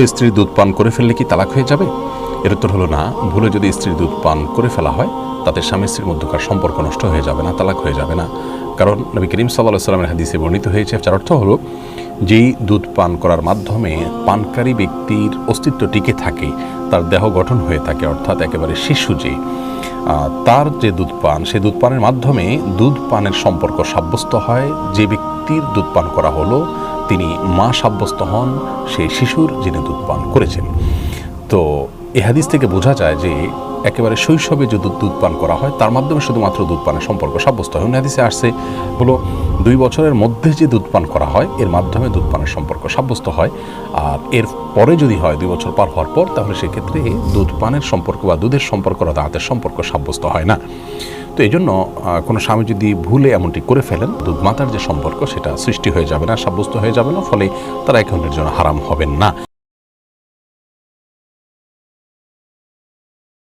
স্ত্রীর দুধ পান করে ফেললে কি তালাক হয়ে যাবে? এর উত্তর হলো না। ভুলে যদি স্ত্রীর দুধ পান করে ফেলা হয় তাতে স্বামী স্ত্রীর মধ্যকার সম্পর্ক নষ্ট হয়ে যাবে না, তালাক হয়ে যাবে না। কারণ নবী করিম সাল্লাল্লাহু আলাইহি ওয়াসাল্লামের হাদিসে বর্ণিত হয়েছে, যার অর্থ হলো যেই দুধ পান করার মাধ্যমে পানকারী ব্যক্তির অস্তিত্ব টিকে থাকে, তার দেহ গঠন হয়ে থাকে, অর্থাৎ একেবারে শিশু যে তার যে দুধ পান, সেই দুধ পানের মাধ্যমে দুধ পানের সম্পর্ক সাব্যস্ত হয়। যে ব্যক্তির দুধ পান করা হলো তিনি মা সাব্যস্ত হন সেই শিশুর যিনি দুধ পান করেছেন। তো এ হাদিস থেকে বোঝা যায় যে একেবারে শৈশবে যে দুধ পান করা হয় তার মাধ্যমে শুধুমাত্র দুধ পানের সম্পর্ক সাব্যস্ত হয়। অন্য হাদিসে আসছে হলো 2 বছরের মধ্যে যে দুধ পান করা হয় এর মাধ্যমে দুধ পানের সম্পর্ক সাব্যস্ত হয়। আর এর পরে যদি হয় 2 বছর পার হওয়ার পর, তাহলে সেক্ষেত্রে দুধ পানের সম্পর্ক বা দুধের সম্পর্ক দাঁতের সম্পর্ক সাব্যস্ত হয় না। তো এই জন্য কোনো স্বামী যদি ভুলে এমনটি করে ফেলেন, দুধ মাতার যে সম্পর্ক সেটা সৃষ্টি হয়ে যাবে না, সাব্যস্ত হয়ে যাবে না, ফলে তারা একে অন্যের জন্য হারাম হবেন না।